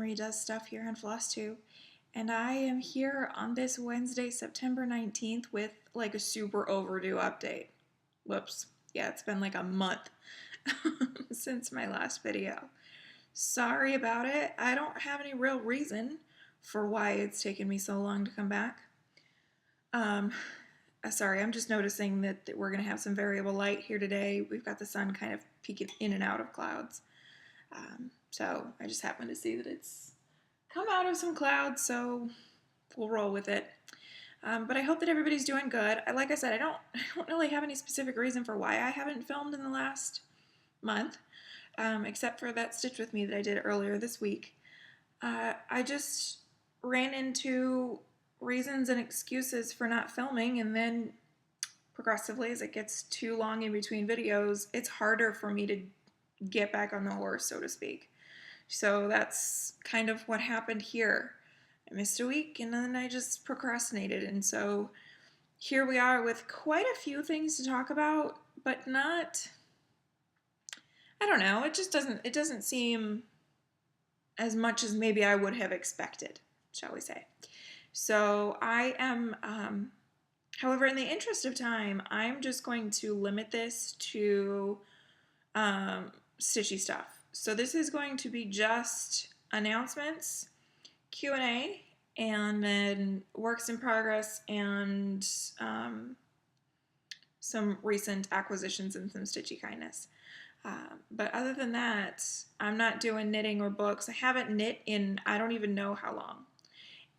Marie Does Stuff here on FlossTube, and I am here on this Wednesday, September 19th with like a super overdue update. Whoops. Yeah, it's been like a month since my last video. Sorry about it. I don't have any real reason for why it's taken me so long to come back. Sorry, I'm just noticing that we're going to have some variable light here today. We've got the sun kind of peeking in and out of clouds. So I just happened to see that it's come out of some clouds, so we'll roll with it. But I hope that everybody's doing good. Like I said, I don't really have any specific reason for why I haven't filmed in the last month, except for that Stitch With Me that I did earlier this week. I just ran into reasons and excuses for not filming, and then progressively, as it gets too long in between videos, it's harder for me to get back on the horse, so to speak. So that's kind of what happened here. I missed a week and then I just procrastinated, and so here we are with quite a few things to talk about, but not, I don't know, it doesn't seem as much as maybe I would have expected, shall we say. So I am, however, in the interest of time, I'm just going to limit this to Stitchy stuff. So this is going to be just announcements, Q&A, and then works in progress and some recent acquisitions and some Stitchy kindness. But other than that, I'm not doing knitting or books. I haven't knit in I don't even know how long.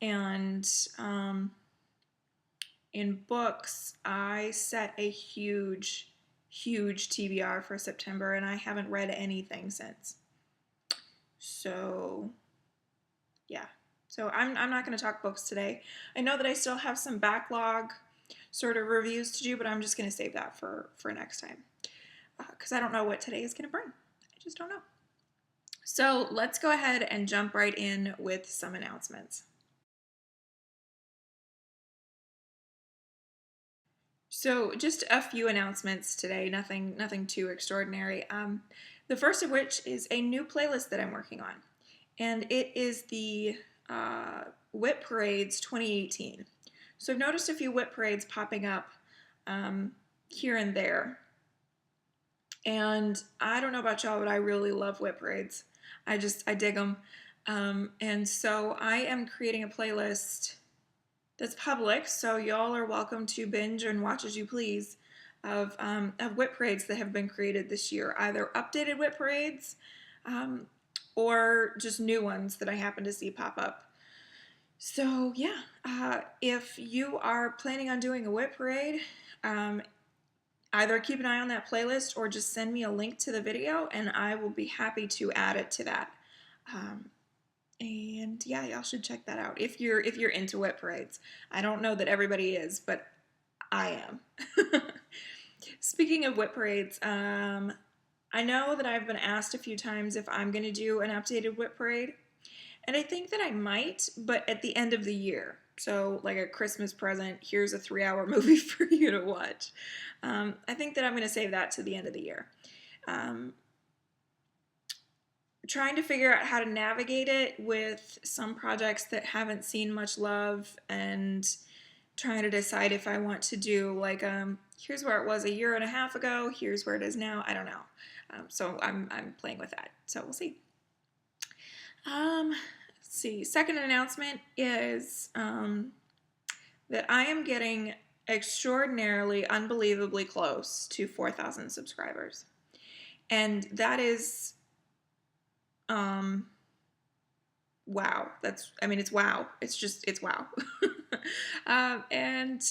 And in books, I set a huge TBR for September, and I haven't read anything since. So, yeah. So I'm not going to talk books today. I know that I still have some backlog sort of reviews to do, but I'm just going to save that for next time. Because I don't know what today is going to bring. I just don't know. So let's go ahead and jump right in with some announcements. So just a few announcements today, nothing too extraordinary. The first of which is a new playlist that I'm working on, and it is the Whip Parades 2018. So I've noticed a few Whip Parades popping up here and there, and I don't know about y'all, but I really love Whip Parades. I dig them, and so I am creating a playlist that's public, so y'all are welcome to binge and watch as you please of Whip Parades that have been created this year, either updated Whip Parades or just new ones that I happen to see pop up. So yeah, if you are planning on doing a Whip Parade, either keep an eye on that playlist or just send me a link to the video and I will be happy to add it to that. And yeah, y'all should check that out if you're into Whip Parades. I don't know that everybody is, but I am. Speaking of Whip Parades, I know that I've been asked a few times if I'm going to do an updated Whip Parade, and I think that I might, but at the end of the year. So like a Christmas present, here's a 3-hour movie for you to watch. I think that I'm going to save that to the end of the year. Trying to figure out how to navigate it with some projects that haven't seen much love, and trying to decide if I want to do like here's where it was a year and a half ago, here's where it is now. I don't know. So I'm playing with that. So we'll see. Let's see. Second announcement is that I am getting extraordinarily, unbelievably close to 4,000 subscribers, and that is wow. It's wow. It's wow. And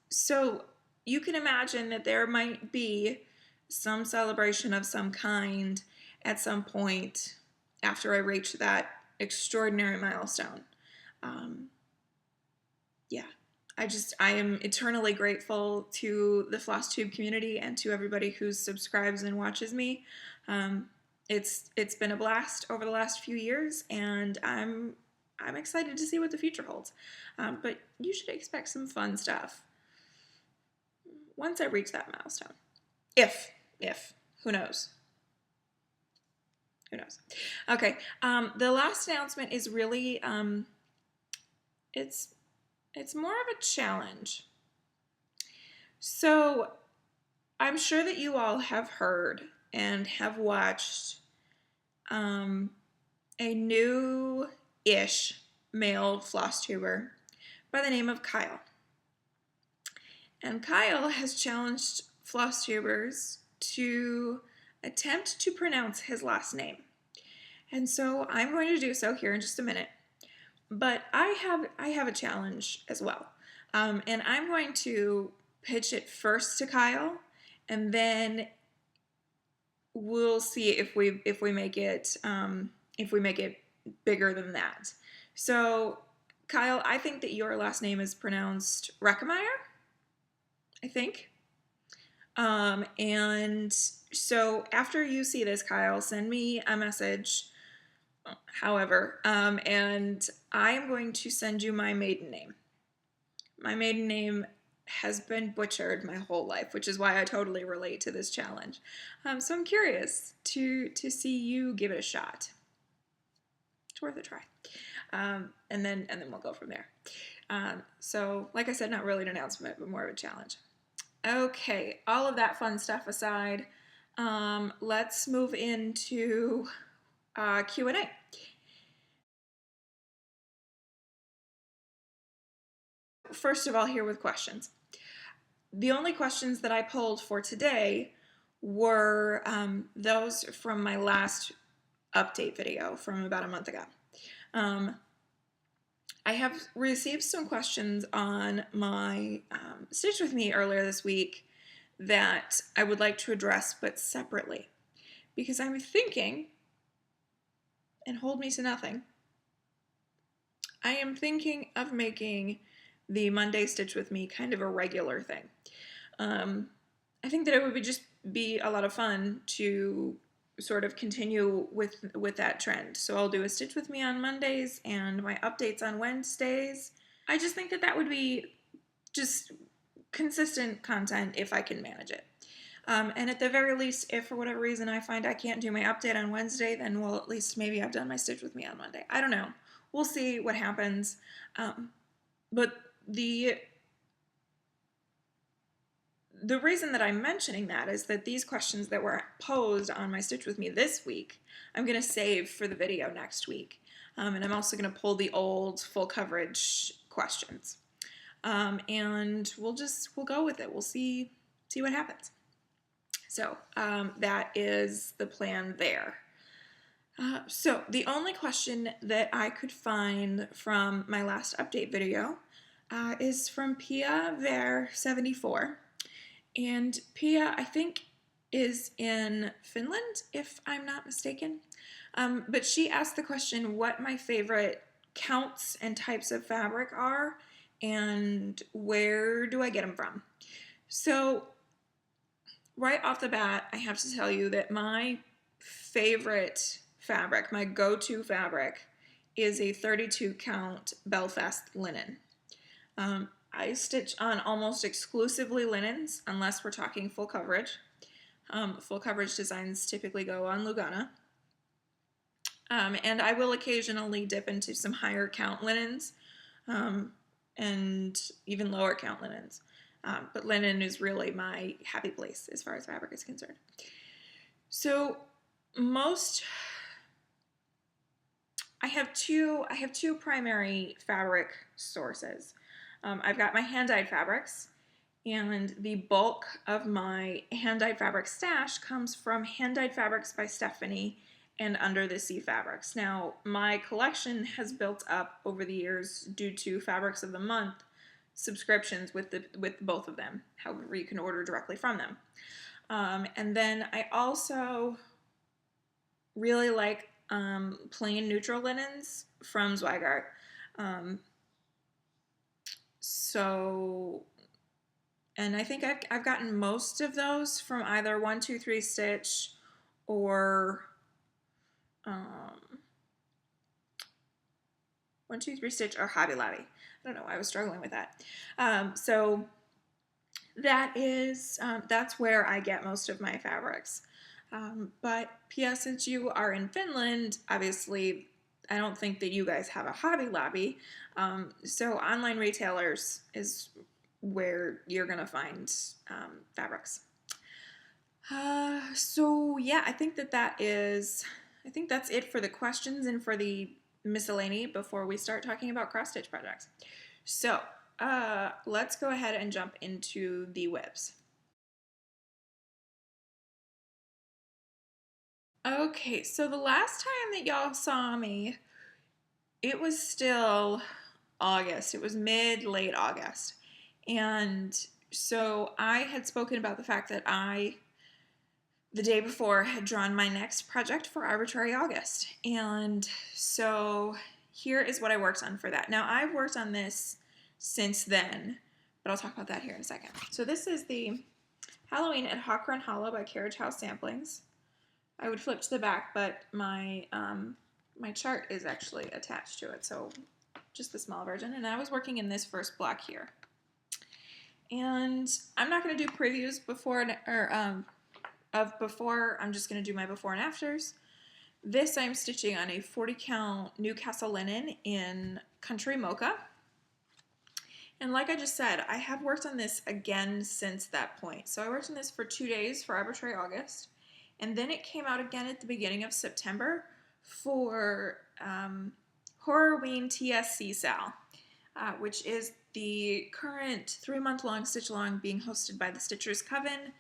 so you can imagine that there might be some celebration of some kind at some point after I reach that extraordinary milestone. Yeah. I am eternally grateful to the FlossTube community and to everybody who subscribes and watches me. It's been a blast over the last few years, and I'm excited to see what the future holds. But you should expect some fun stuff once I reach that milestone. If, who knows? Who knows? Okay, the last announcement is really, it's more of a challenge. So I'm sure that you all have heard and have watched a new-ish male FlossTuber by the name of Kyle. And Kyle has challenged FlossTubers to attempt to pronounce his last name. And so I'm going to do so here in just a minute. But I have a challenge as well. And I'm going to pitch it first to Kyle, and then we'll see if we make it bigger than that. So, Kyle, I think that your last name is pronounced Reckemeyer, I think. And so after you see this, Kyle, send me a message. However, and I am going to send you my maiden name. My maiden name has been butchered my whole life, which is why I totally relate to this challenge. So I'm curious to see you give it a shot. It's worth a try. And then we'll go from there. So, like I said, not really an announcement, but more of a challenge. Okay, all of that fun stuff aside, let's move into Q&A. First of all, here with questions. The only questions that I pulled for today were those from my last update video from about a month ago. I have received some questions on my Stitch With Me earlier this week that I would like to address, but separately. Because I'm thinking, and hold me to nothing, I am thinking of making the Monday Stitch With Me kind of a regular thing. I think that it would just be a lot of fun to sort of continue with that trend. So I'll do a Stitch With Me on Mondays and my updates on Wednesdays. I just think that that would be just consistent content if I can manage it. And at the very least, if for whatever reason I find I can't do my update on Wednesday, then well, at least maybe I've done my Stitch With Me on Monday. I don't know. We'll see what happens. But the reason that I'm mentioning that is that these questions that were posed on my Stitch With Me this week, I'm going to save for the video next week. And I'm also going to pull the old full coverage questions. And we'll go with it. We'll see what happens. So that is the plan there. So the only question that I could find from my last update video is from Pia Ver 74. And Pia, I think, is in Finland, if I'm not mistaken. But she asked the question what my favorite counts and types of fabric are, and where do I get them from? So, right off the bat, I have to tell you that my favorite fabric, my go-to fabric, is a 32 count Belfast linen. I stitch on almost exclusively linens, unless we're talking full coverage. Full coverage designs typically go on Lugana. And I will occasionally dip into some higher count linens, and even lower count linens. But linen is really my happy place as far as fabric is concerned. So I have two primary fabric sources. I've got my hand-dyed fabrics, and the bulk of my hand-dyed fabric stash comes from Hand-Dyed Fabrics by Stephanie and Under the Sea Fabrics. Now, my collection has built up over the years due to Fabrics of the Month subscriptions with both of them. However, you can order directly from them. And then I also really like plain neutral linens from Zweigart. And I think I've gotten most of those from either 1-2-3 Stitch or 1-2-3 Stitch or Hobby Lobby. I don't know why I was struggling with that. So that's where I get most of my fabrics. But P.S. since you are in Finland, obviously, I don't think that you guys have a Hobby Lobby. So online retailers is where you're gonna find fabrics. So yeah, I think I think that's it for the questions and for the miscellany before we start talking about cross stitch projects. So let's go ahead and jump into the webs. Okay, so the last time that y'all saw me, it was still August. It was late August. And so I had spoken about the fact that the day before, had drawn my next project for Arbitrary August. And so here is what I worked on for that. Now, I've worked on this since then, but I'll talk about that here in a second. So this is the Halloween at Hawk Run Hollow by Carriage House Samplings. I would flip to the back, but my chart is actually attached to it, so just the small version. And I was working in this first block here. And I'm not going to do previews before I'm just going to do my before and afters. This I'm stitching on a 40 count Newcastle linen in Country Mocha. And like I just said, I have worked on this again since that point. So I worked on this for 2 days for Arbitrary August. And then it came out again at the beginning of September for Horrorween TSC Sal, which is the current 3-month-long stitch-along being hosted by the Stitchers Coven.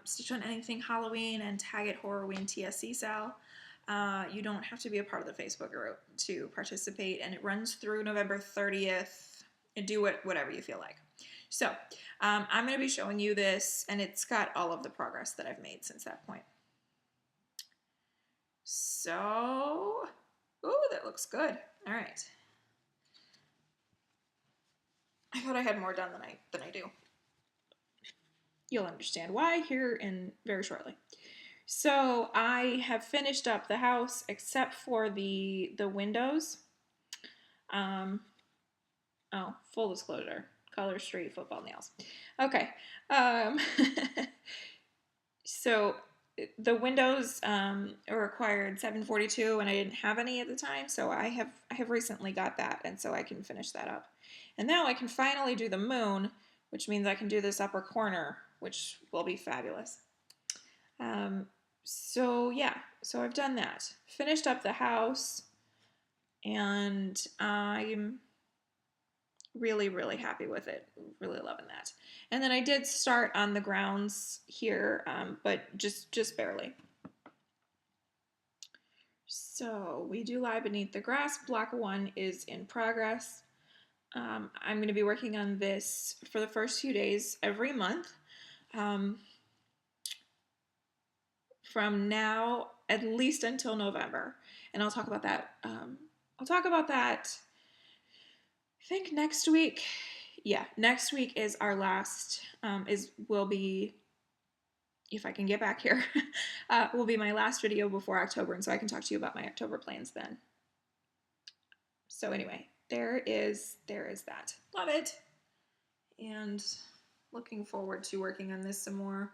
Stitch on anything Halloween and tag it Horrorween TSC Sal. You don't have to be a part of the Facebook group to participate, and it runs through November 30th. And do whatever you feel like. So I'm going to be showing you this, and it's got all of the progress that I've made since that point. So, ooh, that looks good. All right. I thought I had more done than I do. You'll understand why here in very shortly. So I have finished up the house except for the windows. Oh, full disclosure. Color Street football nails. Okay. So the windows required 742, and I didn't have any at the time, so I have recently got that, and so I can finish that up. And now I can finally do the moon, which means I can do this upper corner, which will be fabulous. So yeah, so I've done that. Finished up the house, and I'm really, really happy with it. Really loving that. And then I did start on the grounds here, but just barely. So we do lie beneath the grass. Block 1 is in progress. I'm going to be working on this for the first few days every month. From now at least until November. And I'll talk about that. I think next week. Yeah, next week is our last, will be, if I can get back here, will be my last video before October, and so I can talk to you about my October plans then. So anyway, there is that. Love it. And looking forward to working on this some more.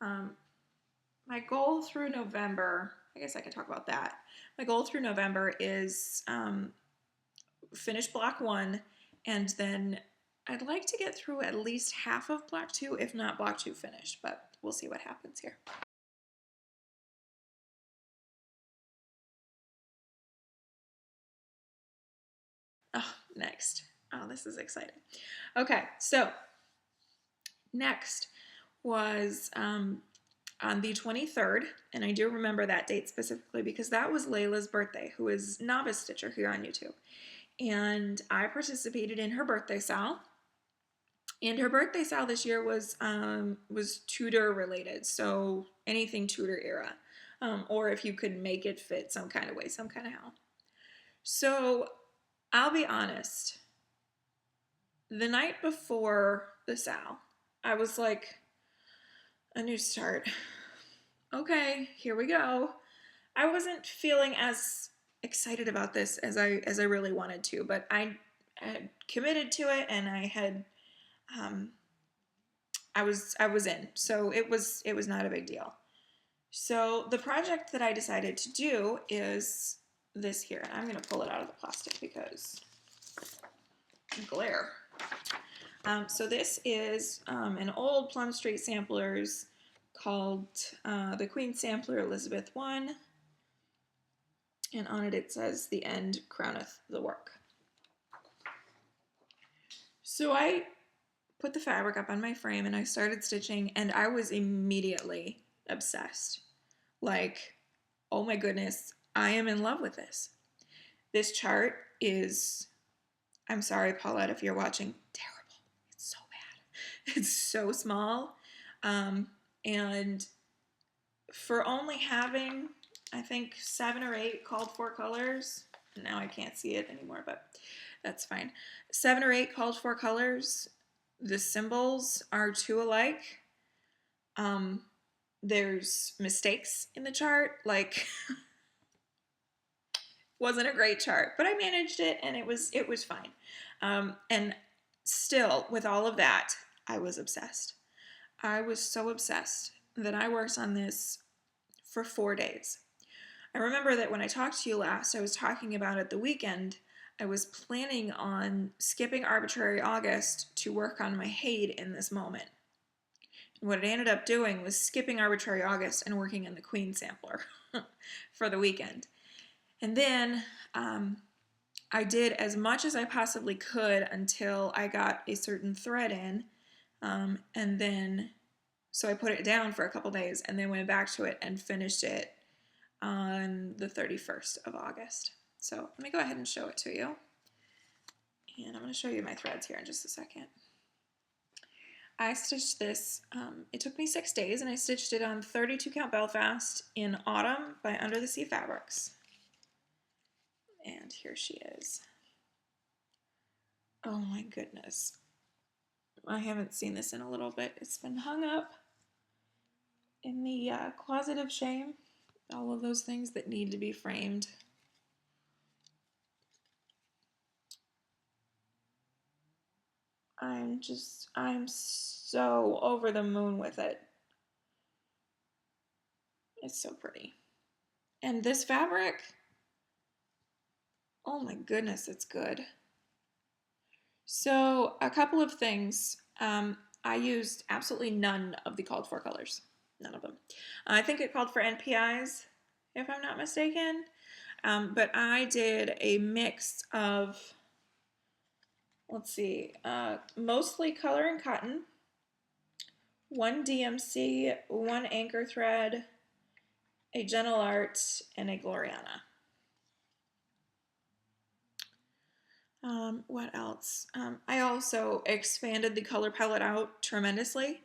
My goal through November, I guess I can talk about that. My goal through November is finish block 1, and then I'd like to get through at least half of block 2, if not block 2 finished, but we'll see what happens here. Oh, next. Oh, this is exciting. Okay, so next was on the 23rd, and I do remember that date specifically because that was Layla's birthday, who is Novice Stitcher here on YouTube. And I participated in her birthday sal. And her birthday sal this year was Tudor related, so anything Tudor era, or if you could make it fit some kind of way, some kind of how. So I'll be honest, the night before the sal, I was like, a new start. Okay, here we go. I wasn't feeling as excited about this as I really wanted to, but I had committed to it, and I had I was in, so it was not a big deal. So the project that I decided to do is this here. And I'm going to pull it out of the plastic because glare. So this is an old Plum Street Samplers called the Queen Sampler Elizabeth I. And on it says, "The end crowneth the work." So I put the fabric up on my frame and I started stitching, and I was immediately obsessed. Like, oh my goodness, I am in love with this. This chart is, I'm sorry, Paulette, if you're watching, terrible. It's so bad. It's so small. And for only having, I think, 7 or 8 called for colors, now I can't see it anymore, but that's fine. 7 or 8 called for colors. The symbols are 2 alike. There's mistakes in the chart, like wasn't a great chart, but I managed it and it was fine. And still, with all of that, I was obsessed. I was so obsessed that I worked on this for 4 days. I remember that when I talked to you last, I was talking about at the weekend, I was planning on skipping Arbitrary August to work on my Hade in this moment. And what I ended up doing was skipping Arbitrary August and working in the Queen Sampler for the weekend. And then I did as much as I possibly could until I got a certain thread in. And then, so I put it down for a couple days and then went back to it and finished it on the 31st of August. So let me go ahead and show it to you. And I'm going to show you my threads here in just a second. I stitched this, it took me 6 days, and I stitched it on 32 count Belfast in Autumn by Under the Sea Fabrics. And here she is. Oh my goodness. I haven't seen this in a little bit. It's been hung up in the closet of shame. All of those things that need to be framed. I'm so over the moon with it. It's so pretty. And this fabric, oh my goodness, it's good. So a couple of things. I used absolutely none of the called for colors. None of them. I think it called for NPIs, if I'm not mistaken. But I did a mix of, let's see, mostly color and cotton, 1 DMC, 1 anchor thread, a Gentle Art, and a Gloriana. What else? I also expanded the color palette out tremendously.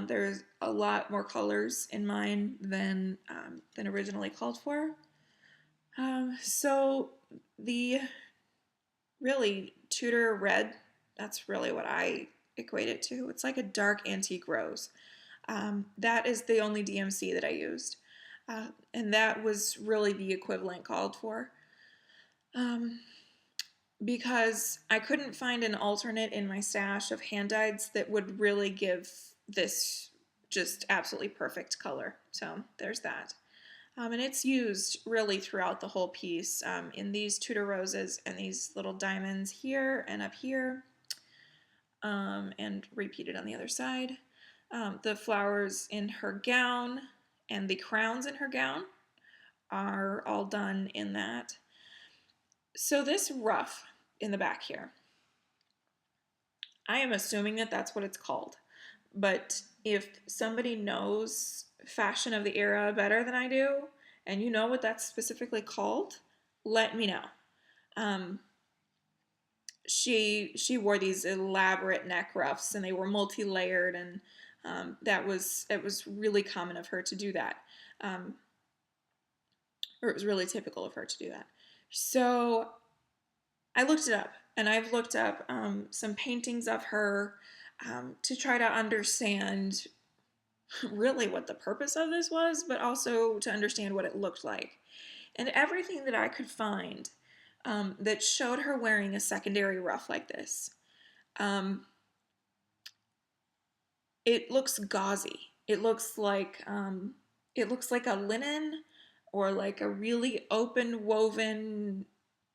There's a lot more colors in mine than originally called for. So the really Tudor red, that's really what I equate it to. It's like a dark antique rose. That is the only DMC that I used. And that was really the equivalent called for. Because I couldn't find an alternate in my stash of hand-dyeds that would really give this just absolutely perfect color. So there's that. And it's used really throughout the whole piece in these Tudor roses and these little diamonds here and up here, and repeated on the other side. The flowers in her gown and the crowns in her gown are all done in that. So this ruff in the back here, I am assuming that that's what it's called. But if somebody knows fashion of the era better than I do, and you know what that's specifically called, let me know. She wore these elaborate neck ruffs, and they were multi-layered, and it was really common of her to do that. Or it was really typical of her to do that. So I looked it up, and I've looked up some paintings of her to try to understand really what the purpose of this was, but also to understand what it looked like. And everything that I could find that showed her wearing a secondary ruff like this, it looks gauzy. It looks like it looks like a linen or like a really open woven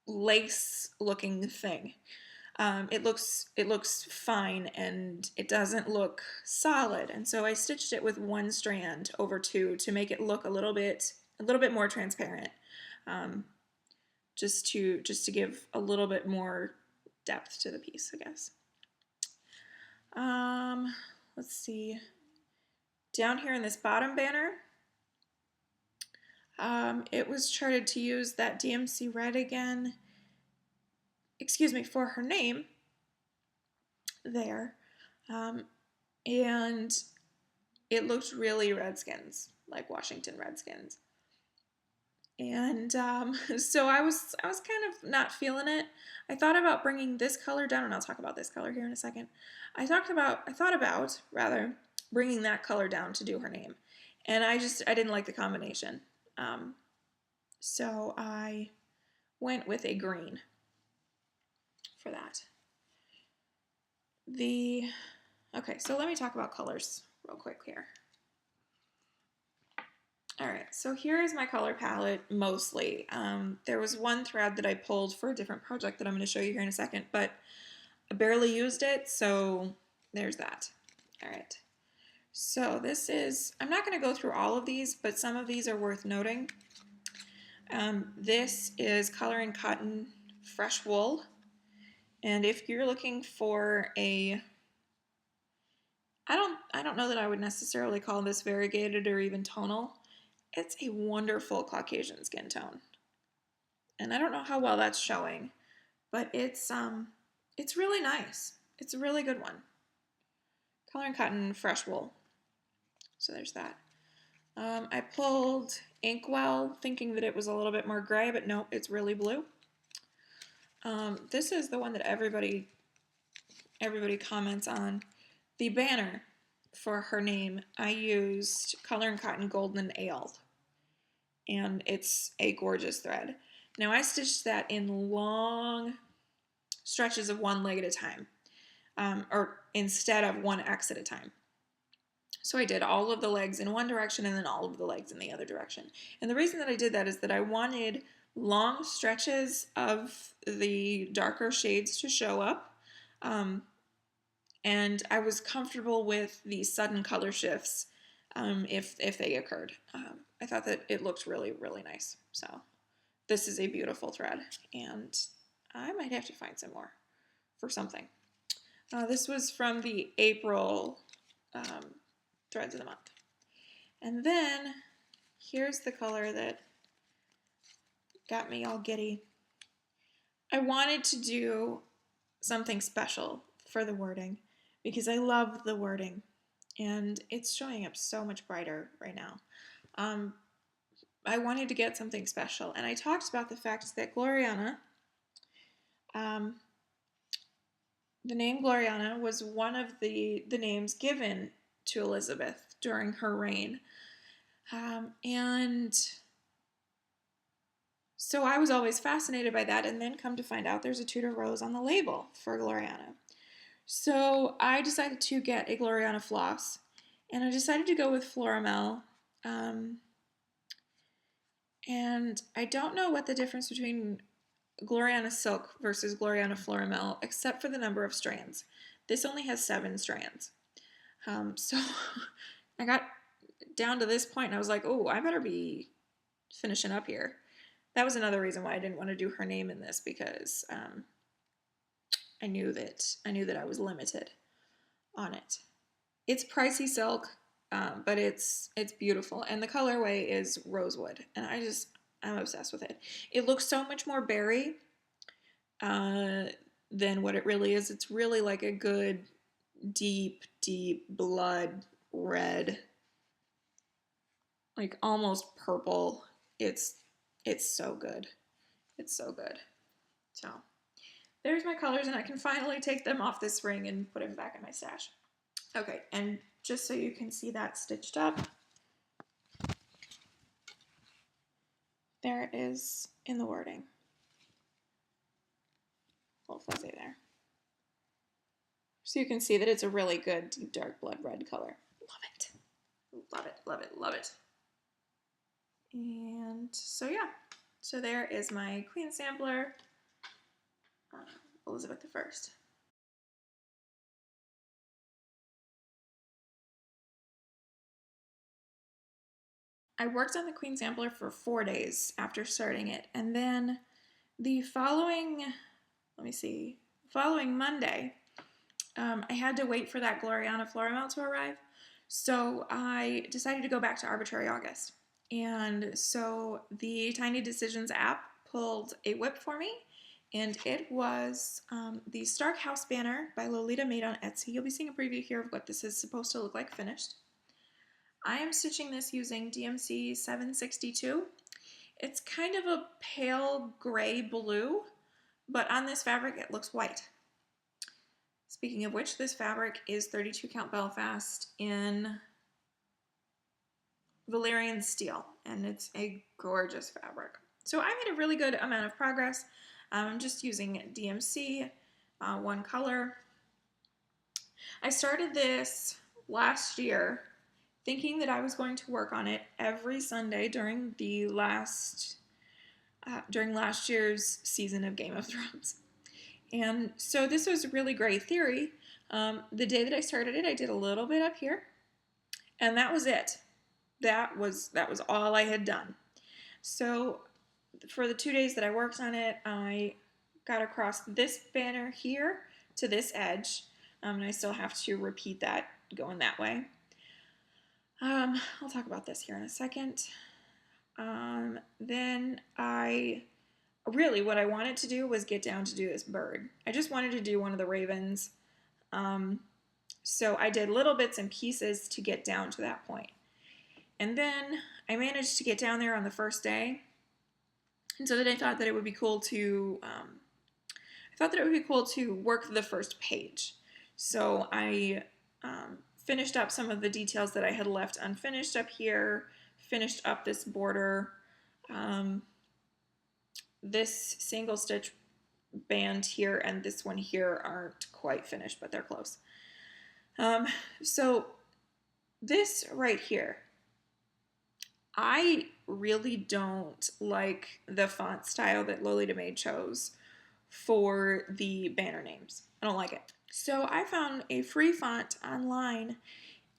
lace looking thing. It looks fine and it doesn't look solid, and so I stitched it with one strand over two to make it look a little bit more transparent, just to give a little bit more depth to the piece, I guess. Let's see. Down here in this bottom banner, it was charted to use that DMC red again. Excuse me, for her name there. And it looked really Redskins, like Washington Redskins. And so I was kind of not feeling it. I thought about bringing this color down, and I'll talk about this color here in a second. I thought about bringing that color down to do her name, and I didn't like the combination. So I went with a green for that. Okay, so let me talk about colors real quick here. All right, so here is my color palette mostly. There was one thread that I pulled for a different project that I'm going to show you here in a second, but I barely used it, so there's that. All right, so this is, I'm not going to go through all of these, but some of these are worth noting. This is Color and Cotton Fresh Wool, and if you're looking for a, I don't know that I would necessarily call this variegated or even tonal. It's a wonderful Caucasian skin tone. And I don't know how well that's showing, but it's really nice. It's a really good one. Color and Cotton Fresh Wool. So there's that. I pulled Inkwell thinking that it was a little bit more gray, but no, it's really blue. This is the one that everybody comments on. The banner for her name, I used Color and Cotton Golden Ale, and it's a gorgeous thread. Now I stitched that in long stretches of one leg at a time, or instead of one X at a time. So I did all of the legs in one direction and then all of the legs in the other direction. And the reason that I did that is that I wanted long stretches of the darker shades to show up, and I was comfortable with the sudden color shifts if they occurred. I thought that it looked really, really nice. So this is a beautiful thread, and I might have to find some more for something. This was from the April Threads of the Month. And then here's the color that got me all giddy. I wanted to do something special for the wording because I love the wording, and it's showing up so much brighter right now. I wanted to get something special, and I talked about the fact that Gloriana, the name Gloriana was one of the names given to Elizabeth during her reign, and so I was always fascinated by that, and then come to find out there's a Tudor rose on the label for Gloriana. So I decided to get a Gloriana floss, and I decided to go with Floramel. And I don't know what the difference between Gloriana Silk versus Gloriana Floramel, except for the number of strands. This only has 7 strands. So I got down to this point, and I was like, oh, I better be finishing up here. That was another reason why I didn't want to do her name in this, because I knew that I was limited on it. It's pricey silk, but it's beautiful, and the colorway is rosewood, and I'm obsessed with it. It looks so much more berry than what it really is. It's really like a good deep blood red, like almost purple. It's so good. It's so good. So there's my colors, and I can finally take them off this ring and put them back in my stash. Okay, and just so you can see that stitched up, there it is in the wording. A little fuzzy there. So you can see that it's a really good deep dark blood red color. Love it. Love it, love it, love it. And so yeah, so there is my Queen sampler, Elizabeth I. I worked on the Queen sampler for 4 days after starting it, and then the following, following Monday, I had to wait for that Gloriana Florimel to arrive, so I decided to go back to Arbitrary August. And so the Tiny Decisions app pulled a whip for me, and it was the Stark House banner by Lolita made on Etsy. You'll be seeing a preview here of what this is supposed to look like finished. I am stitching this using DMC 762. It's kind of a pale gray blue, but on this fabric it looks white. Speaking of which, this fabric is 32 count Belfast in Valyrian steel, and it's a gorgeous fabric. So I made a really good amount of progress. I'm just using DMC, one color. I started this last year thinking that I was going to work on it every Sunday during the last year's season of Game of Thrones. And so this was a really great theory. The day that I started it, I did a little bit up here, and that was it. That was all I had done. So for the 2 days that I worked on it, I got across this banner here to this edge, and I still have to repeat that going that way. I'll talk about this here in a second. Then what I wanted to do was get down to do this bird. I just wanted to do one of the ravens. So I did little bits and pieces to get down to that point. And then I managed to get down there on the first day. And so then I thought that it would be cool to work the first page. So I finished up some of the details that I had left unfinished up here, finished up this border. This single stitch band here and this one here aren't quite finished, but they're close. So this right here, I really don't like the font style that Lolita Maid chose for the banner names. I don't like it. So I found a free font online.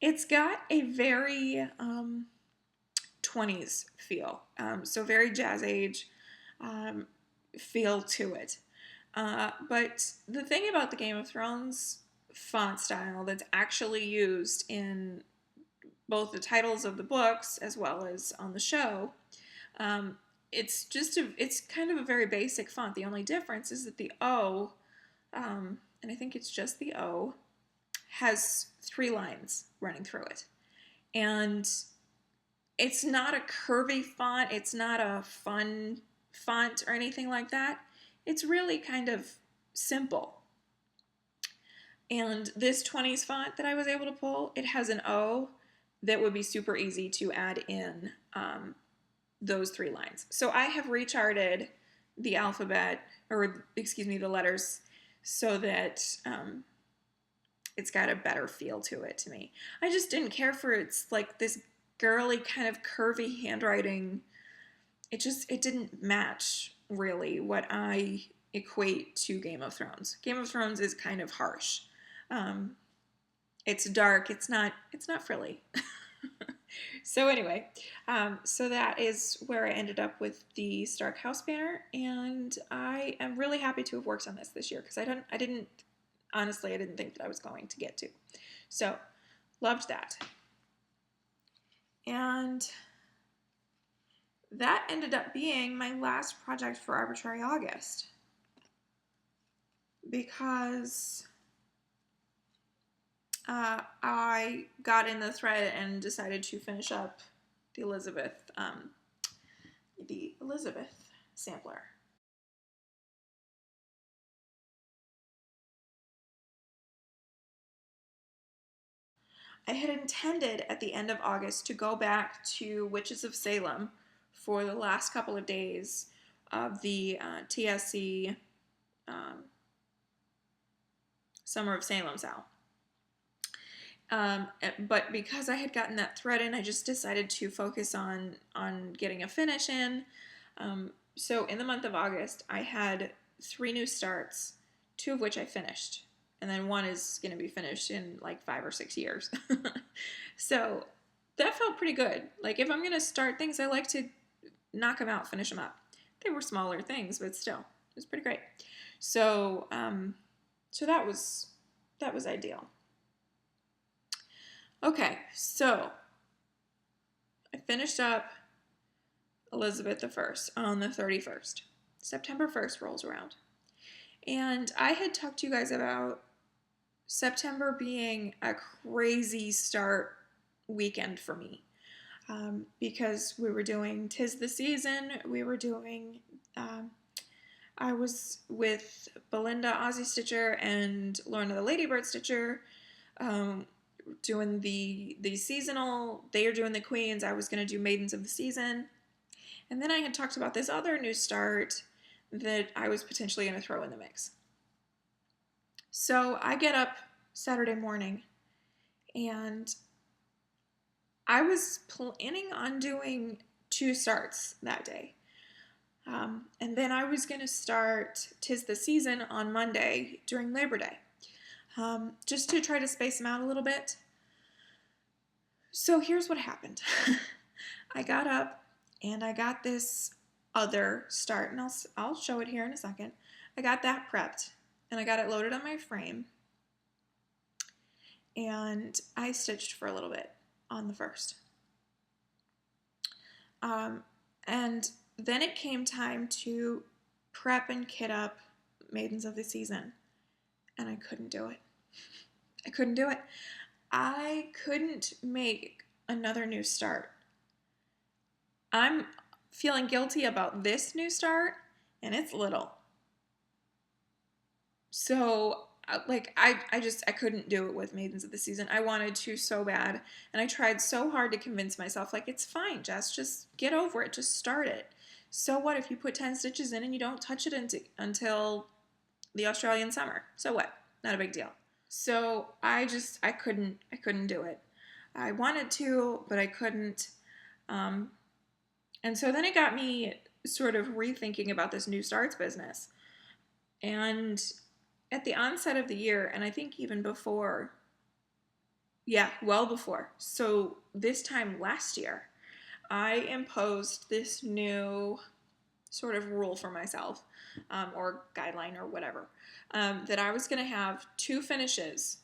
It's got a very 20s feel, so very jazz age feel to it. But the thing about the Game of Thrones font style that's actually used in both the titles of the books as well as on the show, it's kind of a very basic font. The only difference is that the O, and I think it's just the O, has 3 lines running through it. And it's not a curvy font, it's not a fun font or anything like that. It's really kind of simple. And this 20s font that I was able to pull, it has an O that would be super easy to add in those 3 lines. So I have recharted the alphabet, the letters, so that it's got a better feel to it to me. I just didn't care for its like this girly kind of curvy handwriting. It didn't match really what I equate to Game of Thrones. Game of Thrones is kind of harsh. It's dark. It's not frilly. So anyway, so that is where I ended up with the Stark House banner, and I am really happy to have worked on this year because I didn't think that I was going to get to. So loved that. And that ended up being my last project for Arbitrary August, because I got in the thread and decided to finish up the Elizabeth sampler. I had intended at the end of August to go back to Witches of Salem for the last couple of days of the TSC Summer of Salem sale. But because I had gotten that thread in, I just decided to focus on getting a finish in. So in the month of August, I had 3 new starts, 2 of which I finished. And then 1 is going to be finished in like 5 or 6 years. So that felt pretty good. Like if I'm going to start things, I like to knock them out, finish them up. They were smaller things, but still, it was pretty great. So, so that was ideal. Okay, so I finished up Elizabeth I on the 31st. September 1st rolls around. And I had talked to you guys about September being a crazy start weekend for me. Because we were doing 'Tis the Season, we were doing, I was with Belinda Aussie Stitcher and Lorna the Ladybird Stitcher, doing the seasonal. They are doing the Queens. I was going to do Maidens of the Season. And then I had talked about this other new start that I was potentially going to throw in the mix. So I get up Saturday morning and I was planning on doing 2 starts that day. And then I was going to start 'Tis the Season on Monday during Labor Day. Just to try to space them out a little bit. So here's what happened. I got up and I got this other start, and I'll show it here in a second. I got that prepped and I got it loaded on my frame, and I stitched for a little bit on the 1st. And then it came time to prep and kit up Maidens of the Season, and I couldn't do it. I couldn't do it. I couldn't make another new start. I'm feeling guilty about this new start, and it's little. So, like, I couldn't do it with Maidens of the Season. I wanted to so bad, and I tried so hard to convince myself, like, it's fine, Jess, just get over it, just start it. So what if you put 10 stitches in and you don't touch it until the Australian summer? So what? Not a big deal. So I couldn't do it. I wanted to, but I couldn't. And so then it got me sort of rethinking about this new starts business. And at the onset of the year, and I think even before, well before, so this time last year, I imposed this new sort of rule for myself, or guideline or whatever, that I was going to have 2 finishes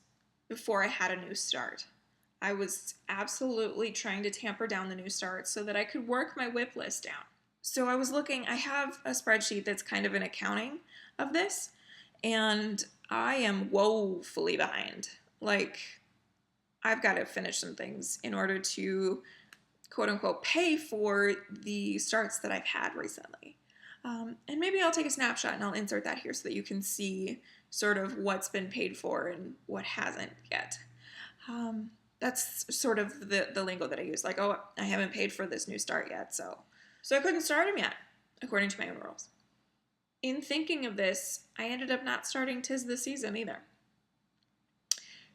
before I had a new start. I was absolutely trying to tamper down the new start so that I could work my WIP list down. So I was looking, I have a spreadsheet that's kind of an accounting of this, and I am woefully behind. Like, I've got to finish some things in order to, quote unquote, pay for the starts that I've had recently. And maybe I'll take a snapshot and I'll insert that here so that you can see sort of what's been paid for and what hasn't yet. That's sort of the lingo that I use. Like, oh, I haven't paid for this new start yet, so I couldn't start him yet, according to my own rules. In thinking of this, I ended up not starting 'Tis the Season either.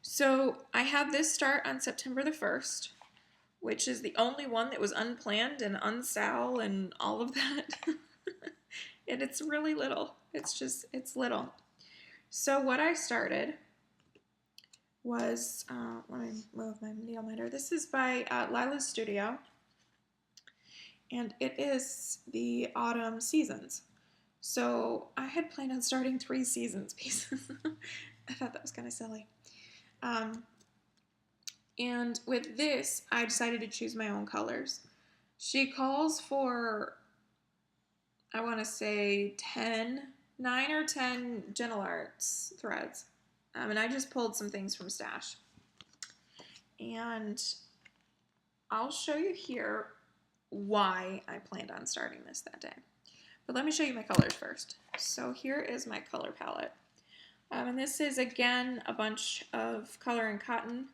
So I had this start on September the 1st, which is the only one that was unplanned and unsal and all of that. And it's really little. It's little. So what I started was, let me move my needle minder. This is by Lila's Studio, and it is the autumn seasons. So I had planned on starting 3 seasons pieces. I thought that was kind of silly. And with this, I decided to choose my own colors. She calls for, I want to say 9 or 10 Gentle Arts threads. And I just pulled some things from Stash. And I'll show you here why I planned on starting this that day. But let me show you my colors first. So here is my color palette. And this is, again, a bunch of color and cotton.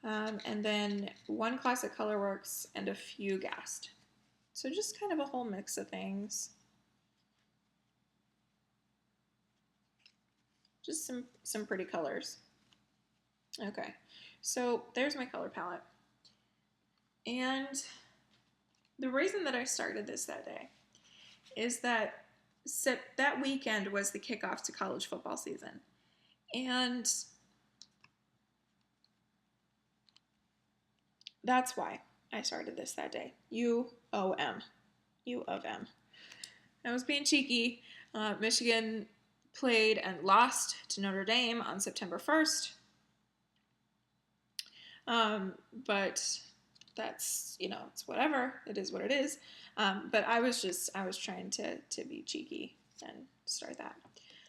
And then 1 Classic Colorworks and a few Gast. So just kind of a whole mix of things. Just some pretty colors. Okay, So there's my color palette. And the reason that I started this that day is that that weekend was the kickoff to college football season. And that's why I started this that day. U-O-M. U of M. I was being cheeky. Michigan played and lost to Notre Dame on September 1st. But that's, it's whatever. It is what it is. But I was trying to be cheeky and start that.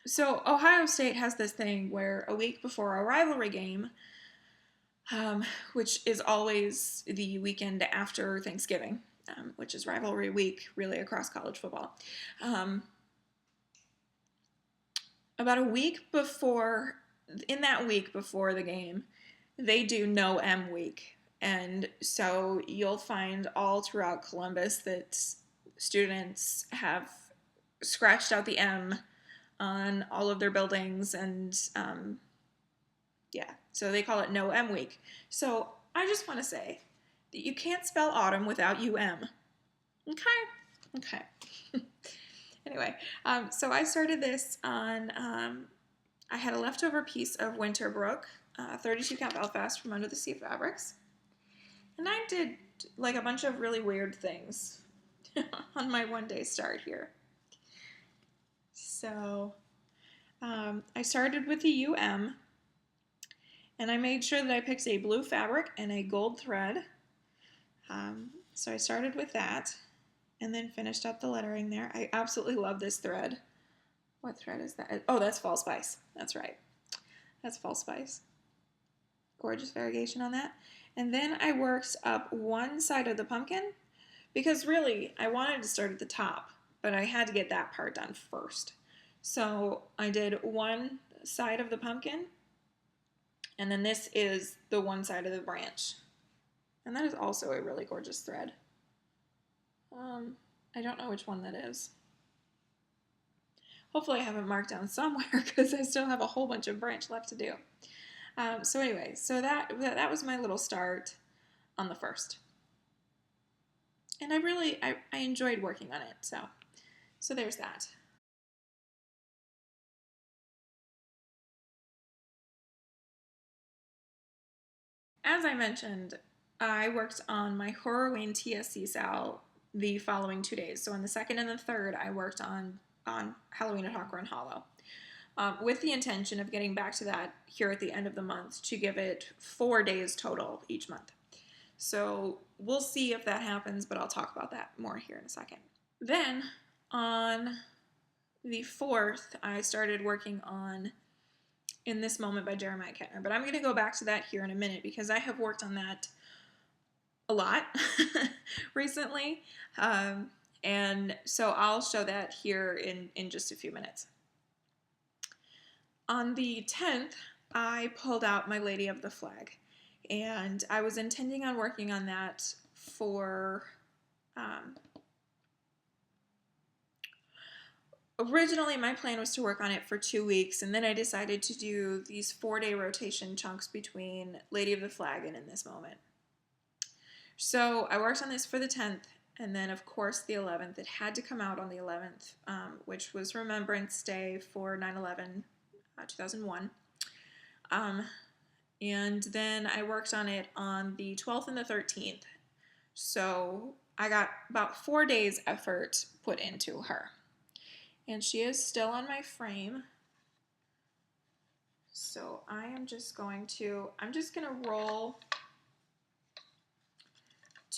So Ohio State has this thing where a week before a rivalry game, which is always the weekend after Thanksgiving, which is rivalry week really across college football. About a week before, in that week before the game, they do No M Week. And so you'll find all throughout Columbus that students have scratched out the M on all of their buildings, and so they call it No M Week. So I just want to say that you can't spell autumn without UM. Okay. Anyway, so I started this on, I had a leftover piece of Winterbrook, 32 count Belfast from Under the Sea Fabrics. And I did like a bunch of really weird things on my one-day start here. So I started with the UM, and I made sure that I picked a blue fabric and a gold thread. So I started with that and then finished up the lettering there. I absolutely love this thread. What thread is that? Oh, that's Fall Spice. That's right. That's Fall Spice. Gorgeous variegation on that. And then I worked up one side of the pumpkin because really I wanted to start at the top, but I had to get that part done first. So I did one side of the pumpkin, and then this is the one side of the branch. And that is also a really gorgeous thread. I don't know which one that is. Hopefully I have it marked down somewhere because I still have a whole bunch of branch left to do. So anyway, so that was my little start on the first. And I enjoyed working on it, so there's that. As I mentioned, I worked on my Horrorween TSC sal the following 2 days. So on the 2nd and the 3rd, I worked on Halloween at Hawk Run Hollow, with the intention of getting back to that here at the end of the month to give it 4 days total each month. So we'll see if that happens, but I'll talk about that more here in a second. Then on the 4th, I started working on In This Moment by Jeremiah Kettner, but I'm going to go back to that here in a minute because I have worked on that a lot recently, and so I'll show that here in just a few minutes. On the 10th, I pulled out my Lady of the Flag, and I was intending on working on that for, originally my plan was to work on it for 2 weeks, and then I decided to do these 4-day rotation chunks between Lady of the Flag and In This Moment. So I worked on this for the 10th, and then of course the 11th. It had to come out on the 11th, which was Remembrance Day for 9/11, 2001. And then I worked on it on the 12th and the 13th. So I got about 4 days effort put into her. And she is still on my frame. So I'm just going to roll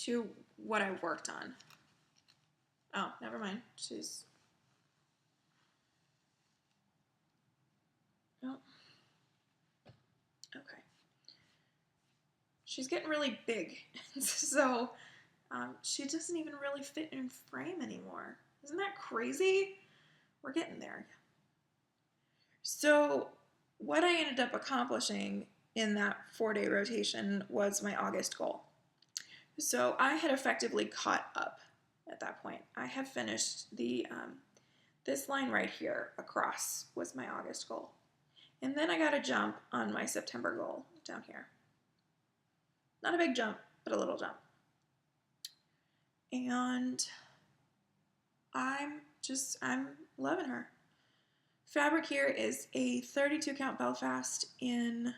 to what I worked on. Oh, never mind. She's... Oh. Okay. She's getting really big. So she doesn't even really fit in frame anymore. Isn't that crazy? We're getting there. So what I ended up accomplishing in that 4-day rotation was my August goal. So I had effectively caught up at that point. I have finished the, this line right here across was my August goal. And then I got a jump on my September goal down here. Not a big jump, but a little jump. And I'm loving her. Fabric here is a 32 count Belfast in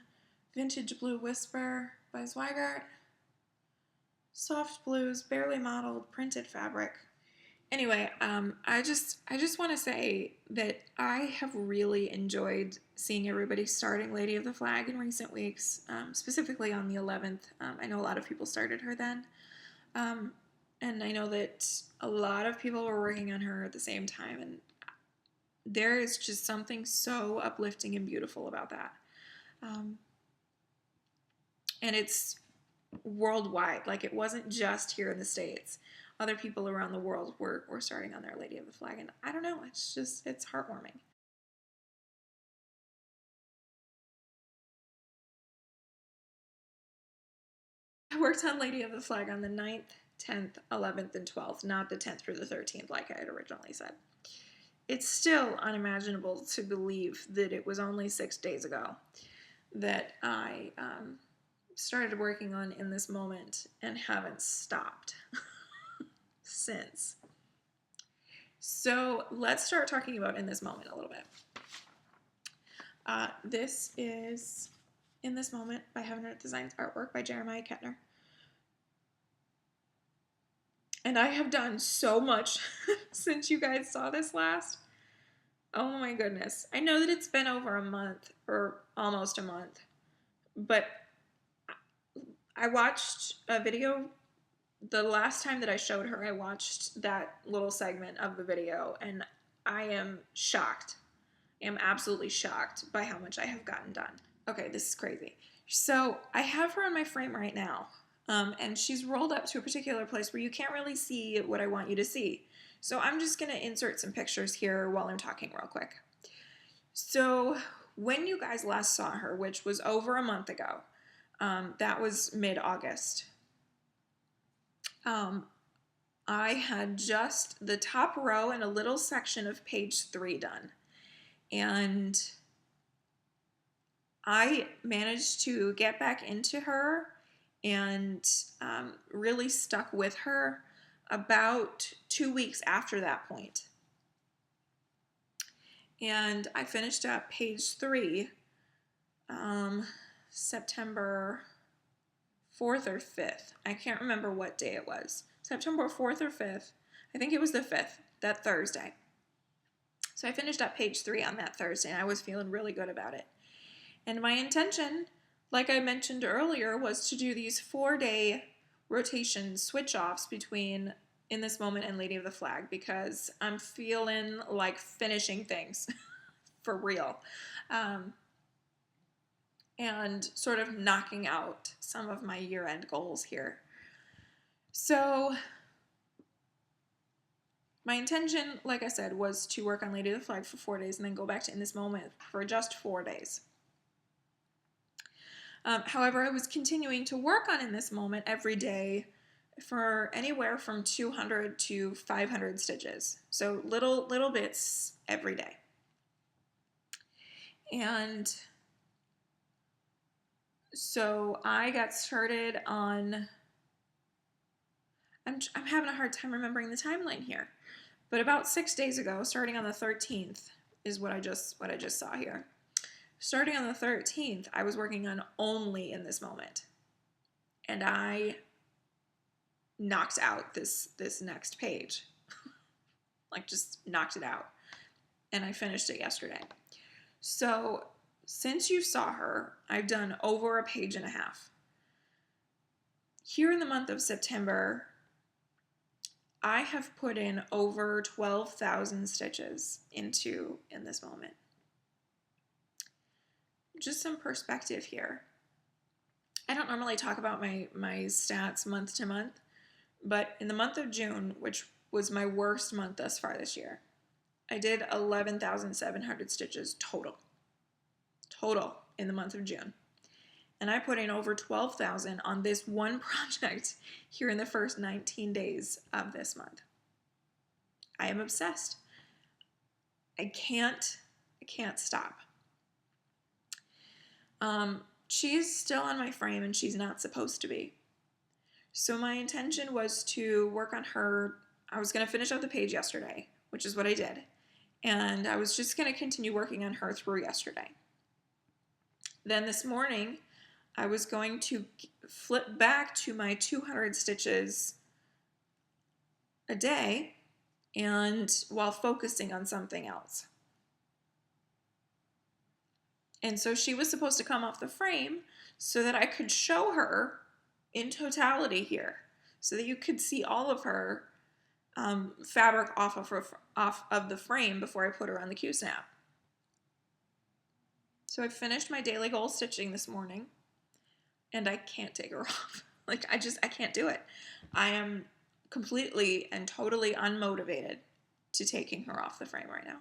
Vintage Blue Whisper by Zweigart. Soft blues, barely modeled, printed fabric. Anyway, I just want to say that I have really enjoyed seeing everybody starting Lady of the Flag in recent weeks, specifically on the 11th. I know a lot of people started her then, and I know that a lot of people were working on her at the same time, and there is just something so uplifting and beautiful about that. And it's worldwide. Like, it wasn't just here in the States. Other people around the world were starting on their Lady of the Flag. And I don't know, it's heartwarming. I worked on Lady of the Flag on the 9th, 10th, 11th, and 12th, not the 10th through the 13th like I had originally said. It's still unimaginable to believe that it was only 6 days ago that I started working on In This Moment and haven't stopped since. So let's start talking about In This Moment a little bit. This is In This Moment by Heaven Earth Designs, artwork by Jeremiah Kettner. And I have done so much since you guys saw this last. Oh my goodness. I know that it's been over a month, or almost a month, but I watched a video. The last time that I showed her, I watched that little segment of the video, and I am shocked. I am absolutely shocked by how much I have gotten done. Okay, this is crazy. So I have her on my frame right now, and she's rolled up to a particular place where you can't really see what I want you to see. So I'm just going to insert some pictures here while I'm talking real quick. So when you guys last saw her, which was over a month ago, that was mid-August, I had just the top row and a little section of page 3 done. And I managed to get back into her and really stuck with her about 2 weeks after that point. And I finished up page 3 September 4th or 5th. I can't remember what day it was. September 4th or 5th. I think it was the 5th, that Thursday. So I finished up page 3 on that Thursday, and I was feeling really good about it. And my intention, like I mentioned earlier, was to do these 4-day rotation switch-offs between In This Moment and Lady of the Flag, because I'm feeling like finishing things for real. And sort of knocking out some of my year-end goals here. So my intention, like I said, was to work on Lady of the Flag for 4 days and then go back to In This Moment for just 4 days. However, I was continuing to work on In This Moment every day for anywhere from 200 to 500 stitches. So little bits every day. And so I got started on, I'm having a hard time remembering the timeline here, but about 6 days ago, starting on the 13th, is what I just saw here. Starting on the 13th, I was working on only In This Moment, and I knocked out this next page, like just knocked it out, and I finished it yesterday. So since you saw her, I've done over a page and a half. Here in the month of September, I have put in over 12,000 stitches into In This Moment. Just some perspective here. I don't normally talk about my stats month to month, but in the month of June, which was my worst month thus far this year, I did 11,700 stitches total in the month of June. And I put in over 12,000 on this one project here in the first 19 days of this month. I am obsessed. I can't stop. she's still on my frame and she's not supposed to be. So my intention was to work on her. I was going to finish up the page yesterday, which is what I did. And I was just going to continue working on her through yesterday. Then this morning, I was going to flip back to my 200 stitches a day and while focusing on something else. And so she was supposed to come off the frame so that I could show her in totality here, so that you could see all of her fabric off of the frame before I put her on the Q-snap. So I finished my daily goal stitching this morning, and I can't take her off. Like, I can't do it. I am completely and totally unmotivated to taking her off the frame right now.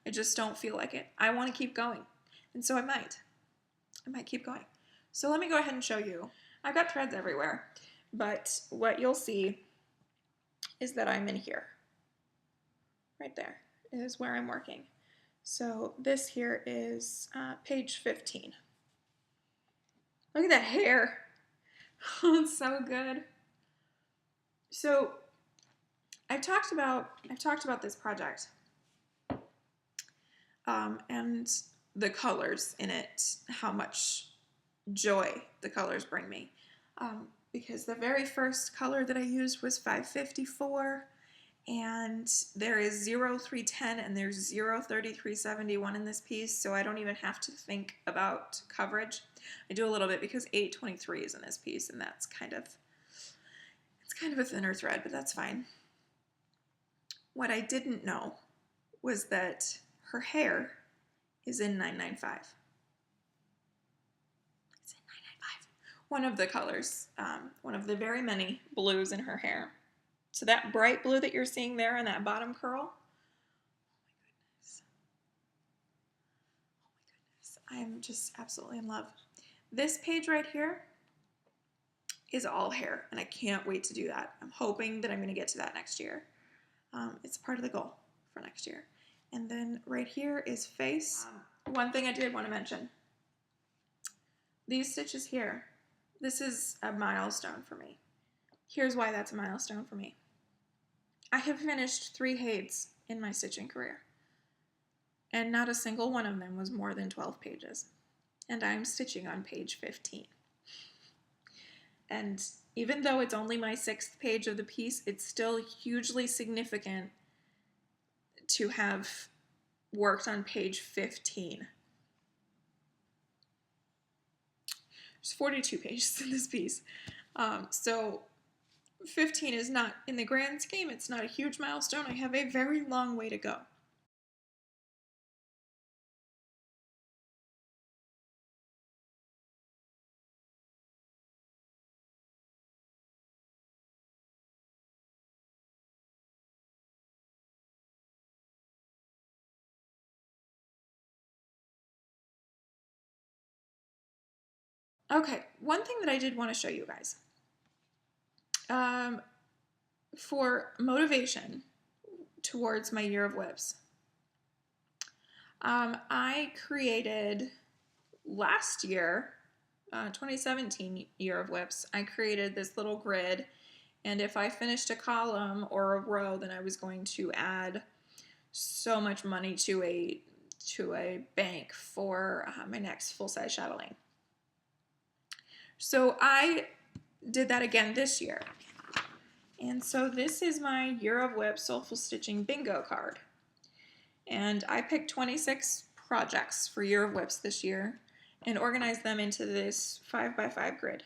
I just don't feel like it. I want to keep going, and so I might keep going. So let me go ahead and show you. I've got threads everywhere, but what you'll see is that I'm in here. Right there is where I'm working. So this here is page 15. Look at that hair. Oh, it's so good. So I've talked about this project and the colors in it, how much joy the colors bring me. Because the very first color that I used was 554, and there is 0310 and there's 03371 in this piece, so I don't even have to think about coverage. I do a little bit because 823 is in this piece, and it's kind of a thinner thread, but that's fine. What I didn't know was that her hair is in 995. It's in 995. One of the colors, one of the very many blues in her hair. So that bright blue that you're seeing there in that bottom curl, oh my goodness, I'm just absolutely in love. This page right here is all hair, and I can't wait to do that. I'm hoping that I'm going to get to that next year. It's part of the goal for next year. And then right here is face. One thing I did want to mention, these stitches here, this is a milestone for me. Here's why that's a milestone for me. I have finished 3 Hades in my stitching career, and not a single one of them was more than 12 pages. And I'm stitching on page 15. And even though it's only my 6th page of the piece, it's still hugely significant to have worked on page 15. There's 42 pages in this piece. So 15 is not, in the grand scheme, it's not a huge milestone. I have a very long way to go. Okay, one thing that I did want to show you guys. For motivation towards my year of whips, I created last year, 2017 year of whips, I created this little grid, and if I finished a column or a row, then I was going to add so much money to a bank for my next full-size chatelaine. So I did that again this year. And so this is my Year of Whip Soulful Stitching bingo card. And I picked 26 projects for Year of Whips this year and organized them into this 5x5 grid.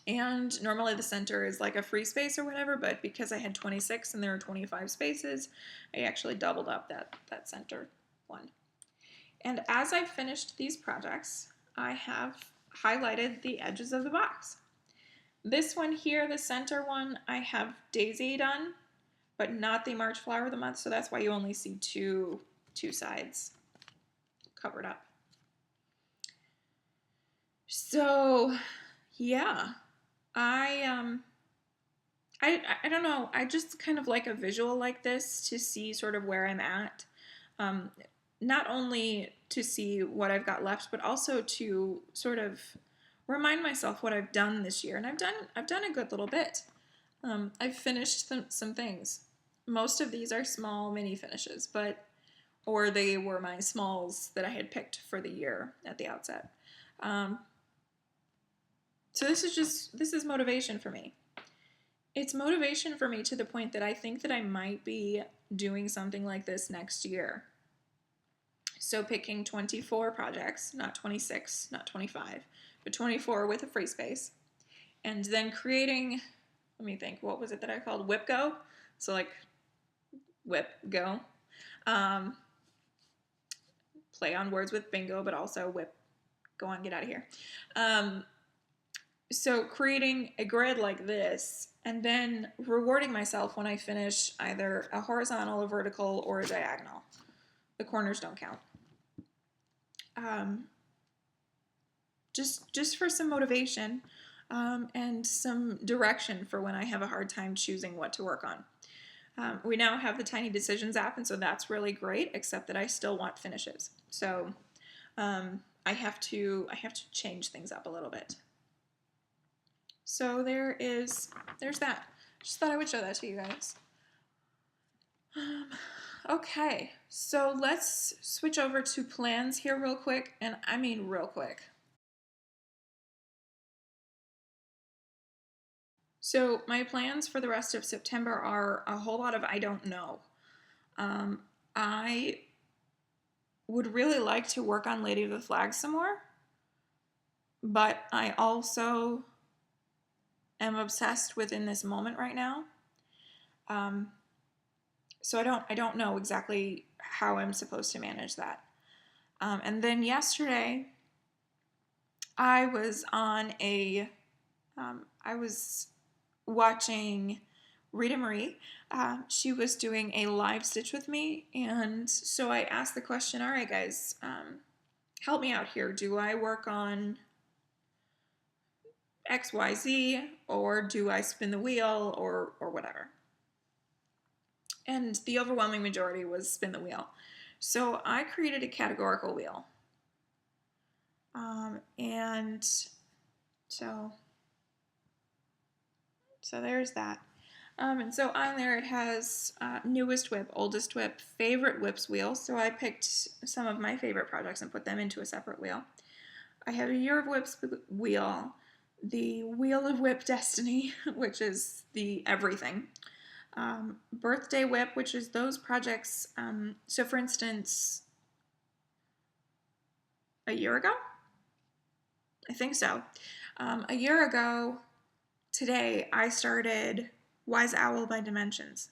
And normally the center is like a free space or whatever, but because I had 26 and there are 25 spaces, I actually doubled up that center one. And as I finished these projects, I have highlighted the edges of the box. This one here, the center one, I have Daisy done, but not the March Flower of the Month, so that's why you only see two sides covered up. So, yeah, I don't know, I just kind of like a visual like this to see sort of where I'm at. not only to see what I've got left, but also to sort of remind myself what I've done this year. And I've done a good little bit. I've finished some things. Most of these are small mini finishes, or they were my smalls that I had picked for the year at the outset. So this is motivation for me. It's motivation for me to the point that I think that I might be doing something like this next year. So picking 24 projects, not 26, not 25, but 24 with a free space. And then creating, let me think, what was it that I called? Whip Go? So like whip go. Play on words with bingo, but also whip, go on, get out of here. So creating a grid like this and then rewarding myself when I finish either a horizontal, a vertical, or a diagonal. The corners don't count. Just for some motivation and some direction for when I have a hard time choosing what to work on. We now have the Tiny Decisions app, and so that's really great, except that I still want finishes. So I have to change things up a little bit. So there's that. Just thought I would show that to you guys. Okay, so let's switch over to plans here real quick, and I mean real quick. So my plans for the rest of September are a whole lot of I don't know. I would really like to work on Lady of the Flag some more, but I also am obsessed with In This Moment right now. So I don't know exactly how I'm supposed to manage that. And then yesterday, I was on I was watching Rita Marie. She was doing a live stitch with me, and so I asked the question, all right guys, help me out here. Do I work on XYZ, or do I spin the wheel, or whatever? And the overwhelming majority was spin the wheel. So I created a categorical wheel. And so there's that. And so on there it has newest whip, oldest whip, favorite whips wheel. So I picked some of my favorite projects and put them into a separate wheel. I have a year of whips wheel, the wheel of whip destiny, which is the everything. Birthday whip, which is those projects. So for instance, a year ago? I think so. A year ago today, I started Wise Owl by Dimensions.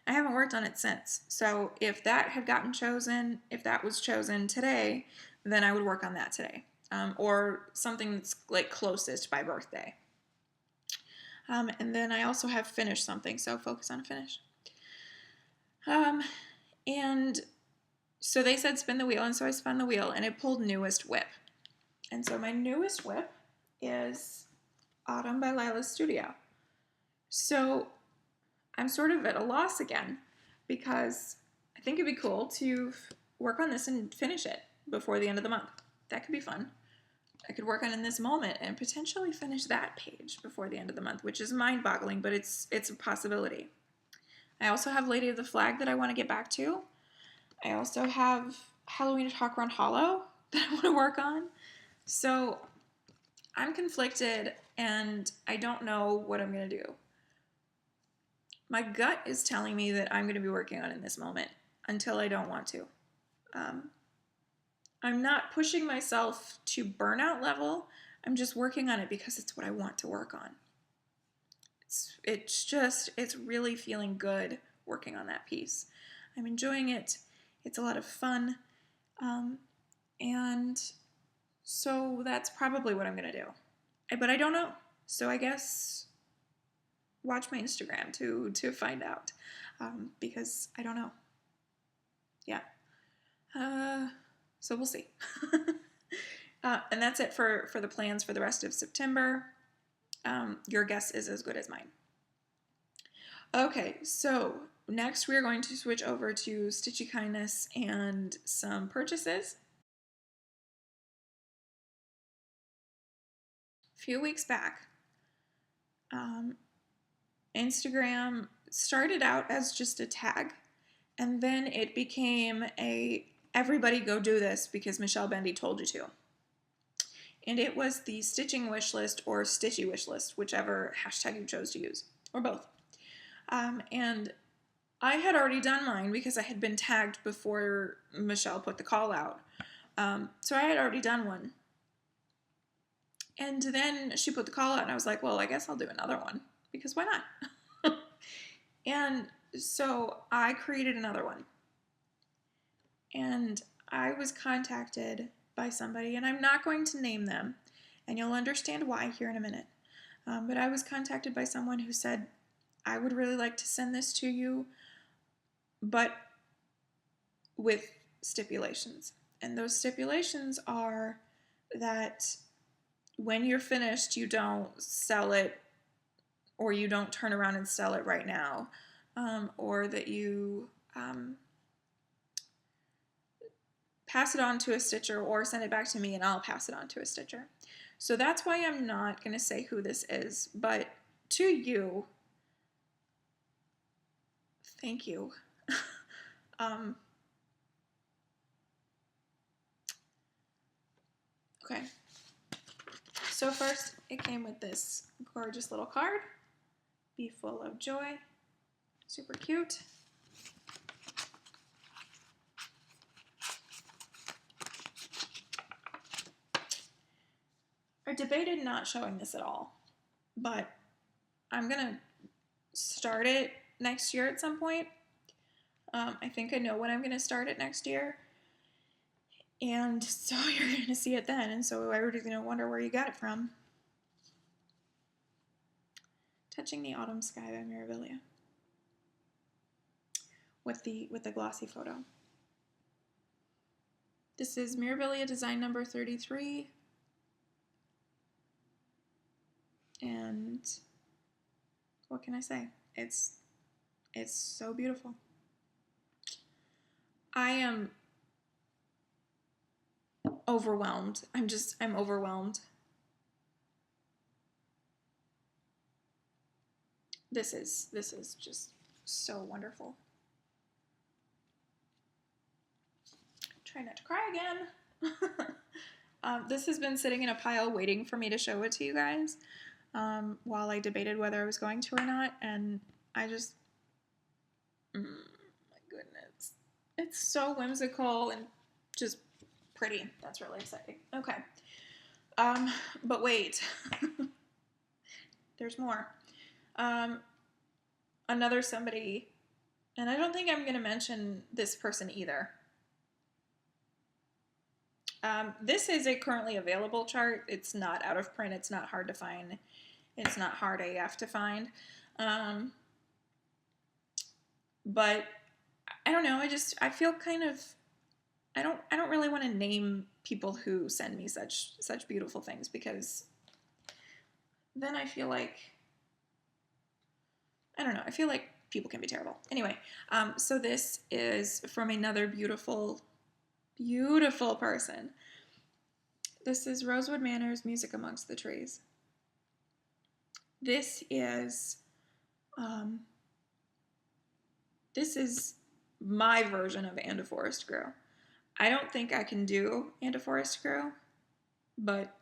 I haven't worked on it since. So if that had gotten chosen, if that was chosen today, then I would work on that today. Or something that's like closest by birthday. And then I also have finished something, so focus on a finish. And so they said spin the wheel, and so I spun the wheel, and it pulled newest whip. And so my newest whip is Autumn by Lila's Studio. So I'm sort of at a loss again, because I think it'd be cool to work on this and finish it before the end of the month. That could be fun. I could work on In This Moment and potentially finish that page before the end of the month, which is mind-boggling, but it's a possibility. I also have Lady of the Flag that I want to get back to. I also have Halloween at Hawk Run Hollow that I want to work on. So I'm conflicted, and I don't know what I'm going to do. My gut is telling me that I'm going to be working on In This Moment until I don't want to. I'm not pushing myself to burnout level. I'm just working on it because it's what I want to work on. It's really feeling good working on that piece. I'm enjoying it. It's a lot of fun. And so that's probably what I'm going to do. But I don't know. So I guess watch my Instagram to find out. Because I don't know. Yeah. So we'll see. And that's it for the plans for the rest of September. Your guess is as good as mine. Okay, so next we're going to switch over to Stitchy Kindness and some purchases. A few weeks back, Instagram started out as just a tag, and then it became a everybody go do this because Michelle Bendy told you to. And it was the stitching wish list or Stitchy wish list, whichever hashtag you chose to use, or both. And I had already done mine because I had been tagged before Michelle put the call out. So I had already done one. And then she put the call out, and I was like, well, I guess I'll do another one, because why not? And so I created another one. And I was contacted by somebody, and I'm not going to name them, and you'll understand why here in a minute. But I was contacted by someone who said, I would really like to send this to you, but with stipulations. And those stipulations are that when you're finished, you don't sell it, or you don't turn around and sell it right now, or that you pass it on to a stitcher or send it back to me and I'll pass it on to a stitcher. So that's why I'm not going to say who this is, but to you, thank you. Okay. So first, it came with this gorgeous little card. Be full of joy. Super cute. I debated not showing this at all, but I'm gonna start it next year at some point. I think I know when I'm gonna start it next year, and so you're gonna see it then, and so everybody's gonna wonder where you got it from. Touching the Autumn Sky by Mirabilia with the glossy photo. This is Mirabilia design number 33. And what can I say? It's so beautiful. I am overwhelmed. I'm overwhelmed. This is just so wonderful. Try not to cry again. This has been sitting in a pile waiting for me to show it to you guys. While I debated whether I was going to or not, and I just, my goodness. It's so whimsical and just pretty. That's really exciting. Okay. But wait. There's more. Another somebody, and I don't think I'm going to mention this person either. This is a currently available chart. It's not out of print. It's not hard to find. It's not hard AF to find. But I don't know. I feel kind of, I don't really want to name people who send me such beautiful things, because then I feel like, I don't know. I feel like people can be terrible. Anyway, so this is from another beautiful person. This is Rosewood Manor's Music Amongst the Trees. This is my version of And a Forest Grew. I don't think I can do And a Forest Grew, but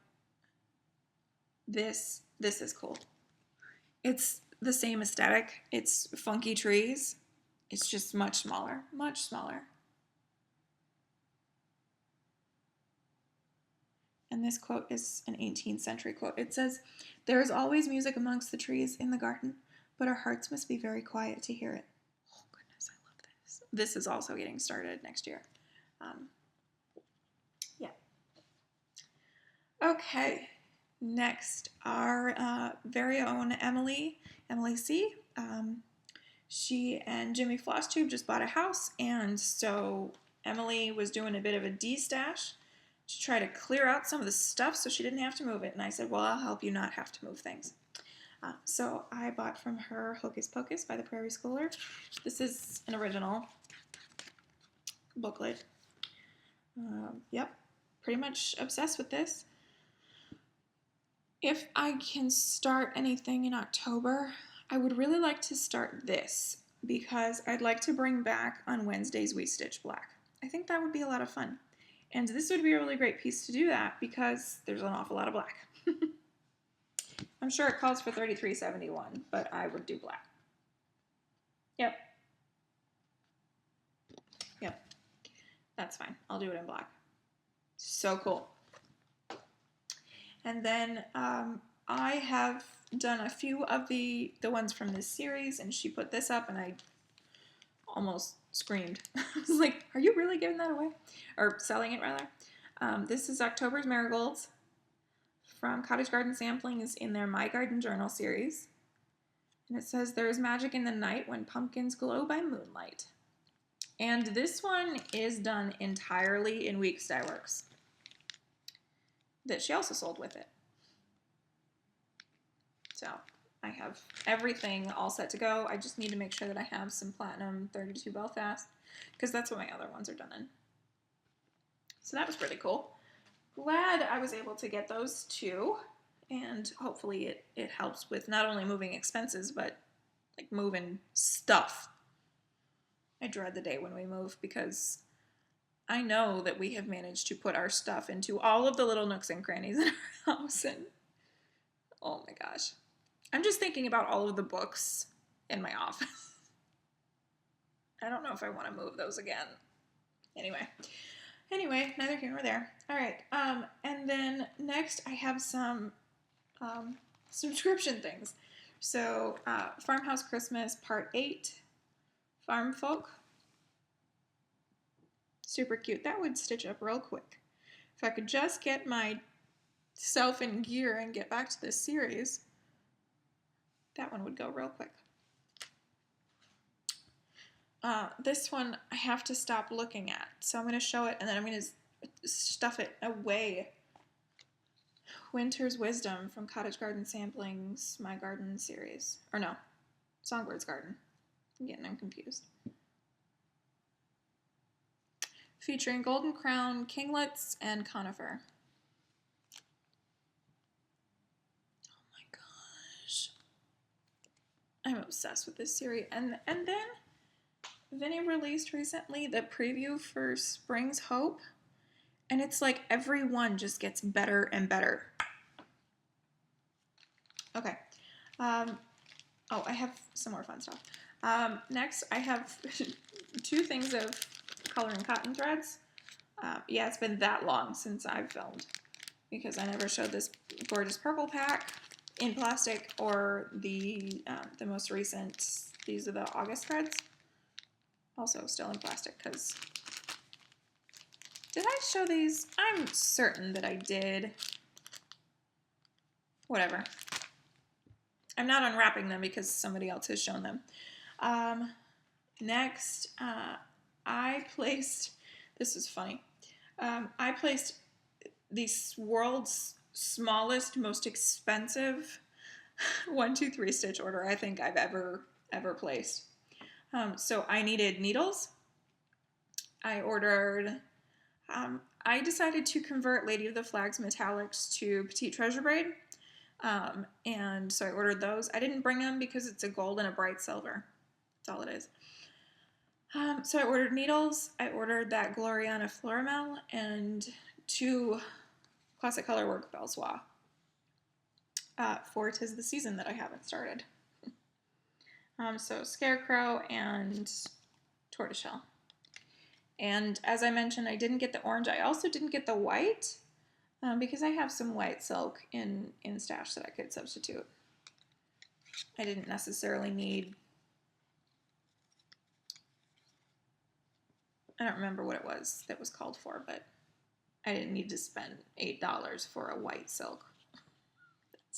this is cool. It's the same aesthetic. It's funky trees. It's just much smaller, much smaller. And this quote is an 18th century quote. It says, "There is always music amongst the trees in the garden, but our hearts must be very quiet to hear it." Oh, goodness, I love this. This is also getting started next year. Yeah. Okay. Next, our very own Emily C. She and Jimmy FlossTube just bought a house, and so Emily was doing a bit of a de-stash to try to clear out some of the stuff so she didn't have to move it. And I said, well, I'll help you not have to move things. So I bought from her Hocus Pocus by the Prairie Schooler. This is an original booklet. Yep, pretty much obsessed with this. If I can start anything in October, I would really like to start this because I'd like to bring back On Wednesdays We Stitch Black. I think that would be a lot of fun. And this would be a really great piece to do that because there's an awful lot of black. I'm sure it calls for $33.71, but I would do black. Yep. Yep. That's fine. I'll do it in black. So cool. And then I have done a few of the ones from this series, and she put this up, and I almost screamed. I was like, are you really giving that away? Or selling it, rather. This is October's Marigolds from Cottage Garden Samplings in their My Garden Journal series. And it says, there is magic in the night when pumpkins glow by moonlight. And this one is done entirely in Weeks Dye Works that she also sold with it. So I have everything all set to go. I just need to make sure that I have some Platinum 32 Belfast because that's what my other ones are done in. So that was pretty cool. Glad I was able to get those two, and hopefully it helps with not only moving expenses, but like moving stuff. I dread the day when we move because I know that we have managed to put our stuff into all of the little nooks and crannies in our house, and oh my gosh. I'm just thinking about all of the books in my office. I don't know if I want to move those again. Anyway, neither here nor there. All right, and then next I have some subscription things. So, Farmhouse Christmas Part 8, Farm Folk. Super cute. That would stitch up real quick. If I could just get myself in gear and get back to this series, that one would go real quick. This one I have to stop looking at, so I'm going to show it and then I'm going to stuff it away. Winter's Wisdom from Cottage Garden Samplings, My Garden series. Or no, Songbird's Garden. I'm confused. Featuring Golden Crown, Kinglets, and Conifer. Oh my gosh. I'm obsessed with this series. And then Vinny released recently the preview for Spring's Hope, and it's like every one just gets better and better. Okay. Oh, I have some more fun stuff. Next, I have two things of coloring cotton threads. Yeah, it's been that long since I've filmed because I never showed this gorgeous purple pack in plastic or the most recent. These are the August threads. Also still in plastic because... Did I show these? I'm certain that I did. Whatever. I'm not unwrapping them because somebody else has shown them. Next, I placed... This is funny. I placed the world's smallest, most expensive 1, 2, 3 stitch order I think I've ever placed. So I needed needles. I ordered, I decided to convert Lady of the Flags metallics to Petite Treasure Braid. And so I ordered those. I didn't bring them because it's a gold and a bright silver. That's all it is. So I ordered needles. I ordered that Gloriana Florimel and 2 Classic Color Work Belsois for 'Tis the Season that I haven't started. So Scarecrow and Tortoiseshell. And as I mentioned, I didn't get the orange. I also didn't get the white because I have some white silk in stash that I could substitute. I didn't necessarily need... I don't remember what it was that was called for, but I didn't need to spend $8 for a white silk.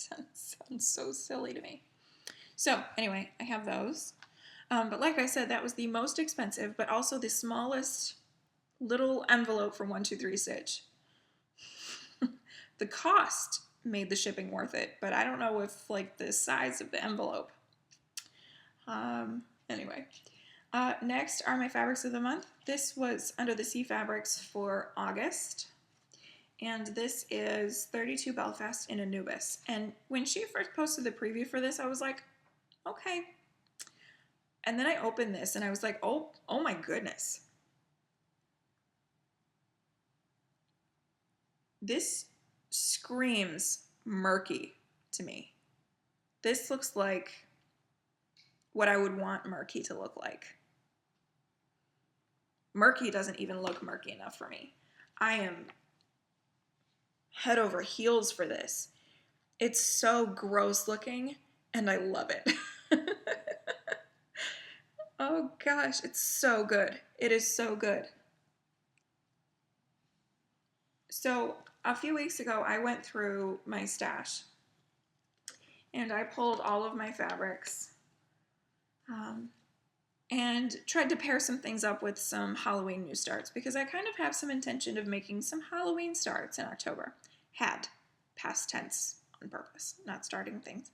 That sounds so silly to me. So anyway, I have those. But like I said, that was the most expensive, but also the smallest little envelope for 1, 2, 3 stitch. The cost made the shipping worth it, but I don't know if like the size of the envelope. Anyway, next are my fabrics of the month. This was Under the Sea Fabrics for August, and this is 32 Belfast in Anubis. And when she first posted the preview for this, I was like, okay. And then I opened this and I was like, oh my goodness. This screams murky to me. This looks like what I would want murky to look like. Murky doesn't even look murky enough for me. I am head over heels for this. It's so gross looking, and I love it. Oh gosh, it's so good. It is so good. So a few weeks ago, I went through my stash, and I pulled all of my fabrics and tried to pair some things up with some Halloween new starts, because I kind of have some intention of making some Halloween starts in October. Had, past tense on purpose, not starting things.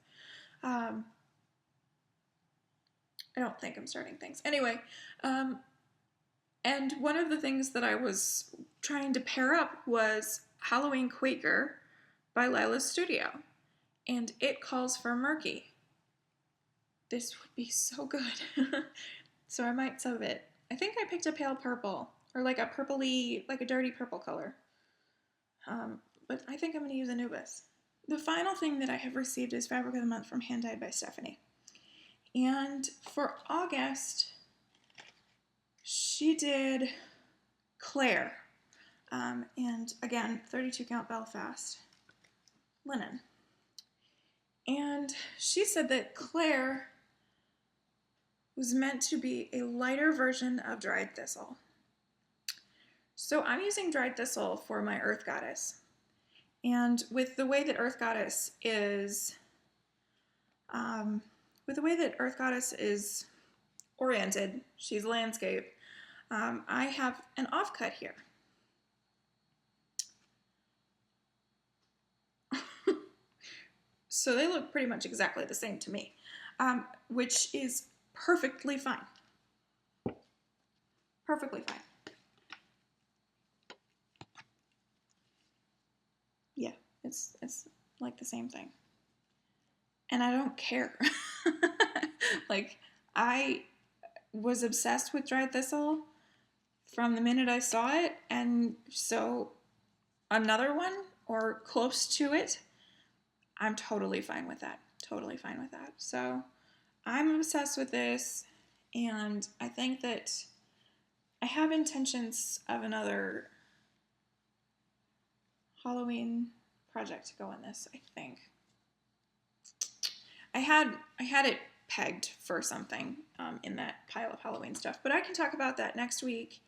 I don't think I'm starting things. Anyway, and one of the things that I was trying to pair up was Halloween Quaker by Lila's Studio, and it calls for murky. This would be so good. So I might sub it. I think I picked a pale purple, or like a purpley, like a dirty purple color. But I think I'm going to use Anubis. The final thing that I have received is Fabric of the Month from Hand Dyed by Stephanie. And for August, she did Claire. And again, 32 count Belfast linen. And she said that Claire was meant to be a lighter version of dried thistle. So I'm using dried thistle for my Earth Goddess. And with the way that Earth Goddess is oriented, she's landscape, I have an offcut here. So they look pretty much exactly the same to me, which is perfectly fine. Perfectly fine. Yeah, it's like the same thing. And I don't care. Like, I was obsessed with dried thistle from the minute I saw it, and so another one or close to it, I'm totally fine with that. Totally fine with that. So I'm obsessed with this, and I think that I have intentions of another Halloween project to go in this, I think. I had it pegged for something in that pile of Halloween stuff, but I can talk about that next week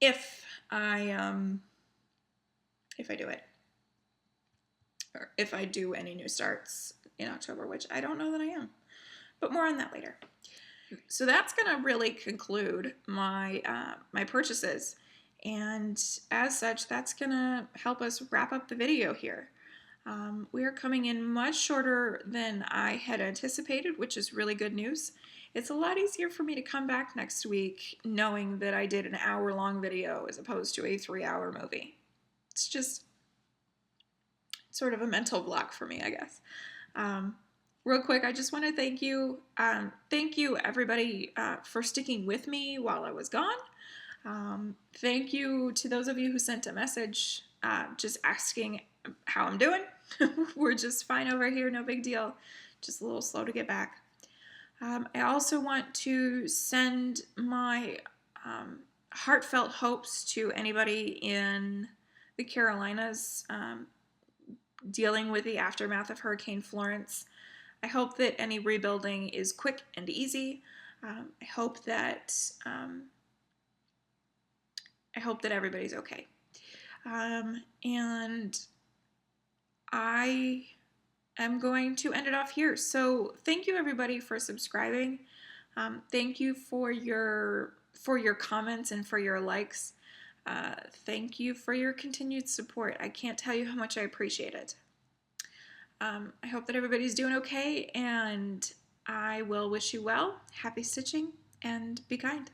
if I do it, or if I do any new starts in October, which I don't know that I am, but more on that later. So that's gonna really conclude my my purchases, and as such, that's gonna help us wrap up the video here. We are coming in much shorter than I had anticipated, which is really good news. It's a lot easier for me to come back next week knowing that I did an hour-long video as opposed to a 3-hour movie. It's just sort of a mental block for me, I guess. Real quick, I just want to thank you. Thank you, everybody, for sticking with me while I was gone. Thank you to those of you who sent a message just asking how I'm doing. We're just fine over here, no big deal. Just a little slow to get back. I also want to send my heartfelt hopes to anybody in the Carolinas dealing with the aftermath of Hurricane Florence. I hope that any rebuilding is quick and easy. I hope that everybody's okay. And I am going to end it off here. So thank you, everybody, for subscribing. Thank you for your comments and for your likes. Thank you for your continued support. I can't tell you how much I appreciate it. I hope that everybody's doing okay, and I will wish you well, happy stitching, and be kind.